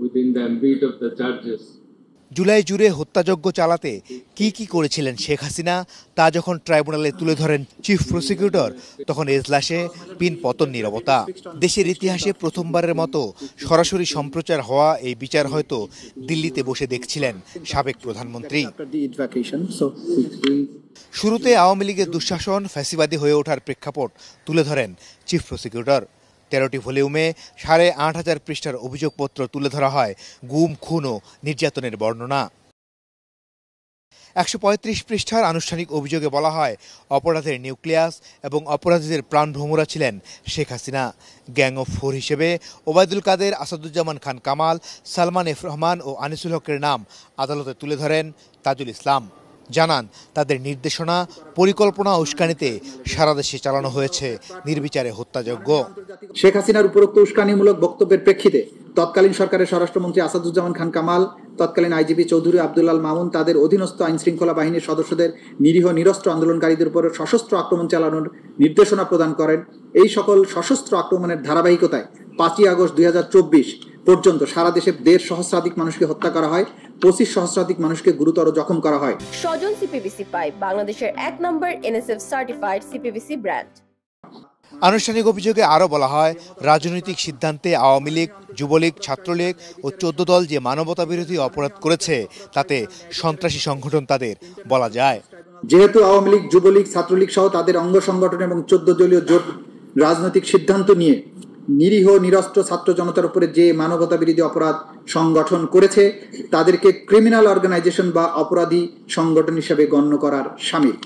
within the ambit of the charges. July জুড়ে হত্যাযজ্ঞ চালাতে কি করেছিলেন শেখ হাসিনা তা যখন ট্রাইব্যুনালে তুলে ধরেন চিফ প্রসিকিউটর, তখন এজলাসে পিন পতন নীরবতা। দেশের ইতিহাসে প্রথমবারের মতো সরাসরি সম্প্রচার হওয়া এই বিচার হয়তো দিল্লিতে বসে দেখছিলেন সাবেক প্রধানমন্ত্রী। শুরুতে আওয়ামী লীগের দুঃশাসন, ফ্যাসিবাদী হয়ে ওঠার প্রেক্ষাপট তুলে ধরেন চিফ প্রসিকিউটর। 13টি ভলিউমে 8,500 পৃষ্ঠার অভিযোগপত্র তুলে ধরা হয় গুম, খুন ও নির্যাতনের বর্ণনা। 135 পৃষ্ঠার আনুষ্ঠানিক অভিযোগে বলা হয় অপরাধের নিউক্লিয়াস এবং অপরাধীদের প্রাণভ্রমরা ছিলেন Sheikh Hasina. Gang of four হিসেবে ওবায়দুল কাদের, আসাদুজ্জামান খান কামাল, সালমান এফ রহমান ও আনিসুল হকের নাম আদালতে তুলে ধরেন তাজুল ইসলাম। জানান তাদের নির্দেশনা, পরিকল্পনা উস্কানিতে সারা দেশে চালানো হয়েছে নির্বিচারে হত্যাযজ্ঞ। শেখ হাসিনার উপরোক্ত উস্কানিমূলক বক্তব্যের প্রেক্ষিতে তৎকালীন সরকারের স্বরাষ্ট্রমন্ত্রী আসাদুজ্জামান খান কামাল, তৎকালীন আইজিপি চৌধুরী আব্দুল্লাল মামুন তাদের অধীনস্থ আইন শৃঙ্খলা বাহিনীর সদস্যদের নিরীহ নিরস্ত্র আন্দোলনকারীদের উপর সশস্ত্র আক্রমণ চালানোর নির্দেশনা প্রদান করেন। এই সকল সশস্ত্র আক্রমণের ধারাবাহিকতায় 5ই আগস্ট 2024 পর্যন্ত সারা দেশে 1.5 সহস্রাধিক মানুষকে হত্যা করা হয়, 25 সহস্রাধিক মানুষকে গুরুতর জখম করা হয়। সজন সিপিভিসি পাইপ বাংলাদেশের 1 নম্বর এনএসএফ সার্টিফাইড সিপিভিসি ব্র্যান্ড। আনুষ্ঠানিক অভিযোগে আরও বলা হয় রাজনৈতিক সিদ্ধান্তে আওয়ামী লীগ, যুবলীগ, ছাত্রলীগ ও 14 দল যে মানবতা বিরোধী অপরাধ করেছে তাতে সন্ত্রাসী সংগঠন তাদের বলা যায়। যেহেতু আওয়ামী লীগ, যুবলীগ, ছাত্রলীগ সহ তাদের অঙ্গ সংগঠন এবং 14 দলীয় জোট রাজনৈতিক সিদ্ধান্ত নিয়ে নিরীহ নিরস্ত্র ছাত্র জনতার উপরে যে মানবতা বিরোধী অপরাধ সংগঠন করেছে তাদেরকে ক্রিমিনাল অর্গানাইজেশন বা অপরাধী সংগঠন হিসেবে গণ্য করার শামিল।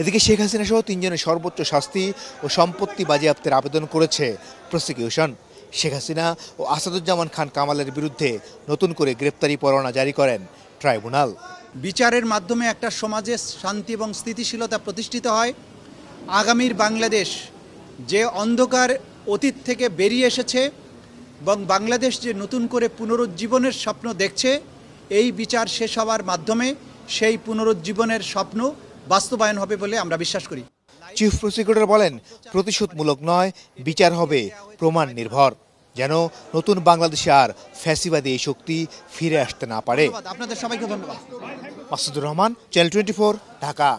এদিকে শেখ হাসিনা সহ 3 জনের সর্বোচ্চ শাস্তি ও সম্পত্তি বাজেয়াপ্তের আবেদন করেছে প্রসিকিউশন। শেখ হাসিনা ও আসাদুজ্জামান খান কামালের বিরুদ্ধে নতুন করে গ্রেপ্তারি পরোয়ানা জারি করেন ট্রাইব্যুনাল। বিচারের মাধ্যমে একটা সমাজে শান্তি এবং স্থিতিশীলতা প্রতিষ্ঠিত হয়। আগামীর বাংলাদেশ যে অন্ধকার অতীত থেকে বেরিয়ে এসেছে এবং বাংলাদেশ যে নতুন করে পুনরুজ্জীবনের স্বপ্ন দেখছে, এই বিচার শেষ হওয়ার মাধ্যমে সেই পুনরুজ্জীবনের স্বপ্ন বাস্তবায়ন হবে বলে আমরা বিশ্বাস করি। চিফ প্রসিকিউটর বলেন প্রতিশোধমূলক নয়, বিচার হবে প্রমাণ নির্ভর, যেন নতুন বাংলাদেশে আর ফ্যাসিবাদী এই শক্তি ফিরে আসতে না পারে। আপনাদের সবাইকে ধন্যবাদ। মাসুদুর রহমান, চ্যানেল 24, ঢাকা।